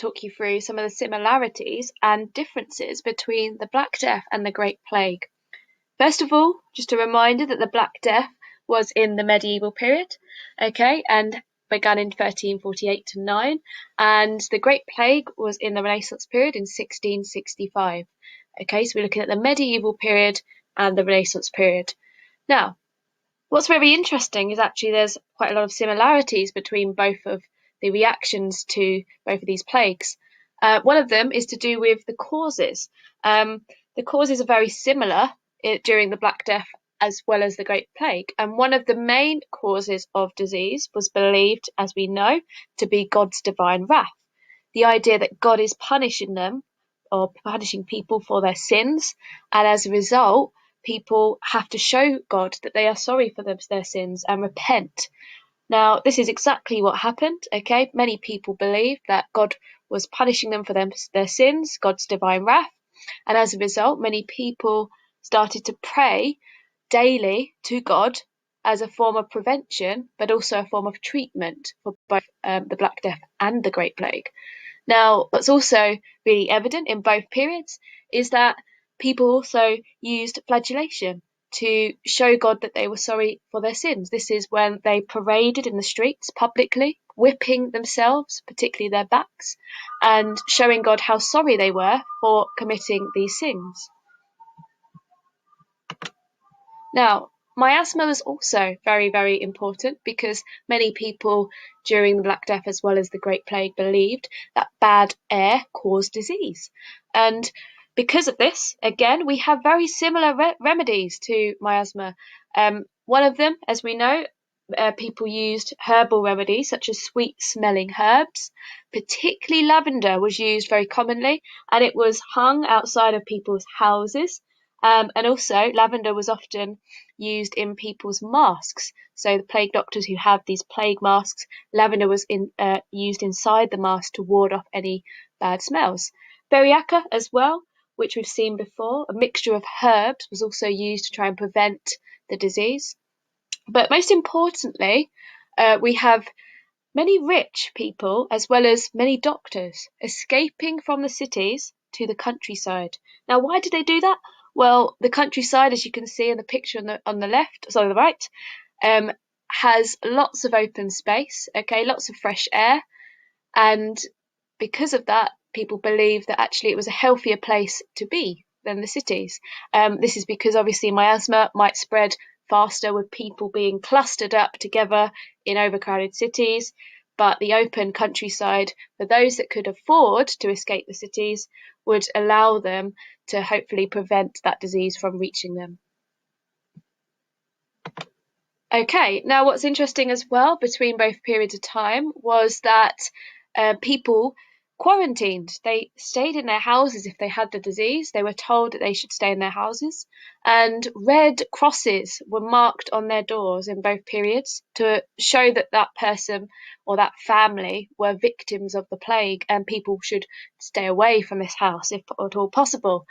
talk you through some of the similarities and differences between the Black Death and the Great Plague. First of all, just a reminder that the Black Death was in the medieval period, okay, and began in 1348 to 9, and the Great Plague was in the Renaissance period in 1665. Okay, so we're looking at the medieval period and the Renaissance period. Now, what's very interesting is actually there's quite a lot of similarities between both of the reactions to both of these plagues. One of them is to do with the causes. The causes are very similar during the Black Death as well as the Great Plague. And one of the main causes of disease was believed, as we know, to be God's divine wrath. The idea that God is punishing them or punishing people for their sins, and as a result, people have to show God that they are sorry for their sins and repent. Now, this is exactly what happened, okay? Many people believed that God was punishing them for their sins, God's divine wrath, and as a result, many people started to pray daily to God as a form of prevention, but also a form of treatment for both the Black Death and the Great Plague. Now, what's also really evident in both periods is that people also used flagellation to show God that they were sorry for their sins. This is when they paraded in the streets publicly, whipping themselves, particularly their backs, and showing God how sorry they were for committing these sins. Now, miasma was also very, very important because many people during the Black Death as well as the Great Plague believed that bad air caused disease. And because of this, again, we have very similar remedies to miasma. One of them, as we know, people used herbal remedies such as sweet-smelling herbs. Particularly lavender was used very commonly, and it was hung outside of people's houses. And also, lavender was often used in people's masks. So the plague doctors who have these plague masks, lavender was used inside the mask to ward off any bad smells. Beriaca as well, which we've seen before, a mixture of herbs, was also used to try and prevent the disease. But most importantly, we have many rich people as well as many doctors escaping from the cities to the countryside. Now, why did they do that? Well, the countryside, as you can see in the picture on the left, sorry, the right, has lots of open space, okay, lots of fresh air, and because of that, people believe that actually it was a healthier place to be than the cities. This is because obviously miasma might spread faster with people being clustered up together in overcrowded cities, but the open countryside, for those that could afford to escape the cities, would allow them to hopefully prevent that disease from reaching them. Okay, now what's interesting as well between both periods of time was that people quarantined. They stayed in their houses if they had the disease. They were told that they should stay in their houses, and red crosses were marked on their doors in both periods to show that that person or that family were victims of the plague, and people should stay away from this house if at all possible.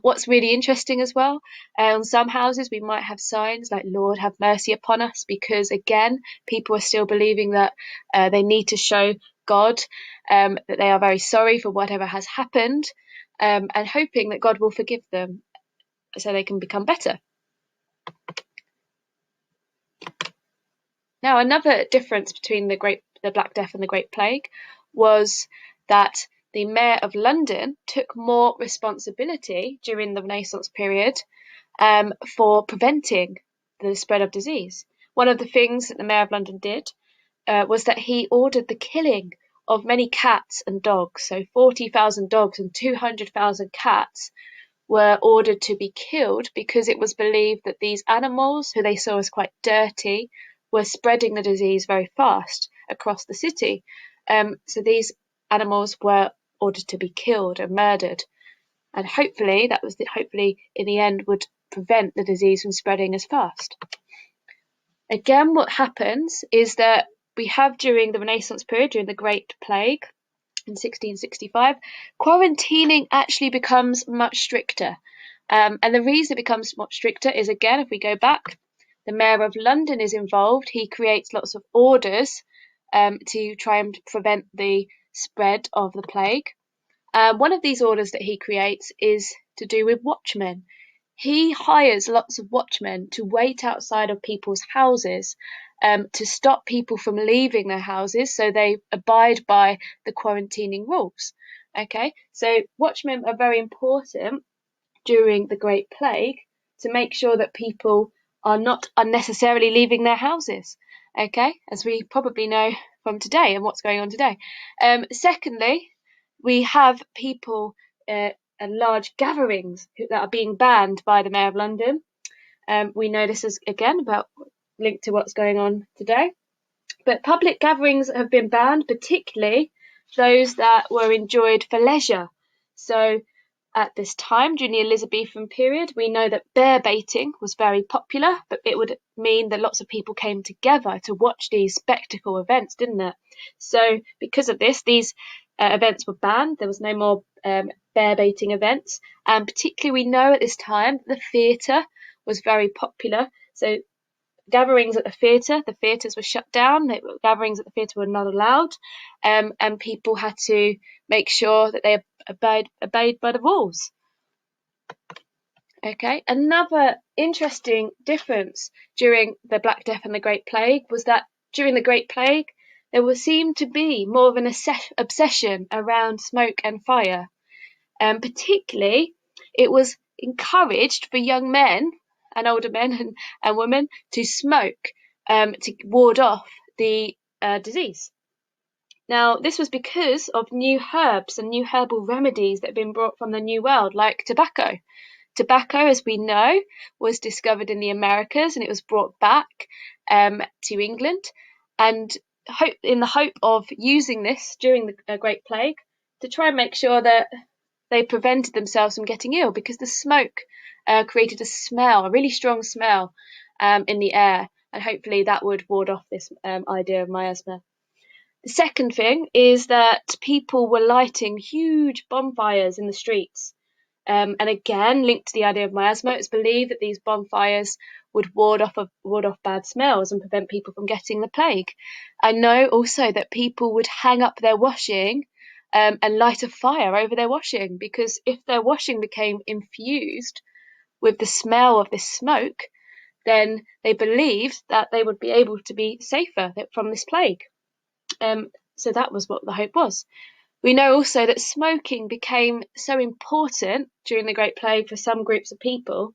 What's really interesting as well, on some houses we might have signs like "Lord, have mercy upon us," because again, people are still believing that they need to show God that they are very sorry for whatever has happened, and hoping that God will forgive them so they can become better. Now, another difference between the Black Death and the Great Plague was that the Mayor of London took more responsibility during the Renaissance period for preventing the spread of disease. One of the things that the Mayor of London did was that he ordered the killing of many cats and dogs. So 40,000 dogs and 200,000 cats were ordered to be killed because it was believed that these animals, who they saw as quite dirty, were spreading the disease very fast across the city. So these animals were ordered to be killed and murdered. And hopefully in the end would prevent the disease from spreading as fast. Again, what happens is that we have during the Renaissance period, during the Great Plague in 1665, quarantining actually becomes much stricter. And the reason it becomes much stricter is, again, if we go back, the Mayor of London is involved. He creates lots of orders to try and prevent the spread of the plague. One of these orders that he creates is to do with watchmen. He hires lots of watchmen to wait outside of people's houses to stop people from leaving their houses, so they abide by the quarantining rules. Okay, so watchmen are very important during the Great Plague to make sure that people are not unnecessarily leaving their houses. Okay, as we probably know from today and what's going on today. Secondly, we have people and large gatherings that are being banned by the Mayor of London. We know this is again about linked to what's going on today. But public gatherings have been banned, particularly those that were enjoyed for leisure. So at this time, during the Elizabethan period, we know that bear baiting was very popular, but it would mean that lots of people came together to watch these spectacle events, didn't it? So because of this, these events were banned. There was no more bear baiting events. And particularly, we know at this time the theatre was very popular. So gatherings at the theatres were shut down. Gatherings at the theatre were not allowed, and people had to make sure that they obeyed by the rules. Okay, another interesting difference during the Black Death and the Great Plague was that during the Great Plague, there would seem to be more of an obsession around smoke and fire. Particularly, it was encouraged for young men and older men and women to smoke to ward off the disease. Now, this was because of new herbs and new herbal remedies that had been brought from the New World, like tobacco. Tobacco, as we know, was discovered in the Americas and it was brought back to England, and in the hope of using this during the Great Plague to try and make sure that they prevented themselves from getting ill, because the smoke created a really strong smell in the air, and hopefully that would ward off this idea of miasma. The second thing is that people were lighting huge bonfires in the streets. And again, linked to the idea of miasma, it's believed that these bonfires would ward off bad smells and prevent people from getting the plague. I know also that people would hang up their washing and light a fire over their washing, because if their washing became infused with the smell of this smoke, then they believed that they would be able to be safer from this plague. So that was what the hope was. We know also that smoking became so important during the Great Plague for some groups of people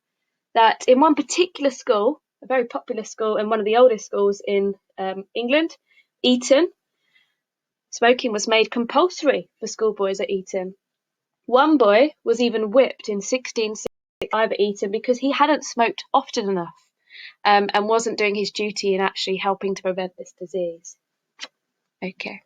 that in one particular school, a very popular school and one of the oldest schools in England, Eton, smoking was made compulsory for schoolboys at Eton. One boy was even whipped in 1665 at Eton because he hadn't smoked often enough and wasn't doing his duty in actually helping to prevent this disease. Okay.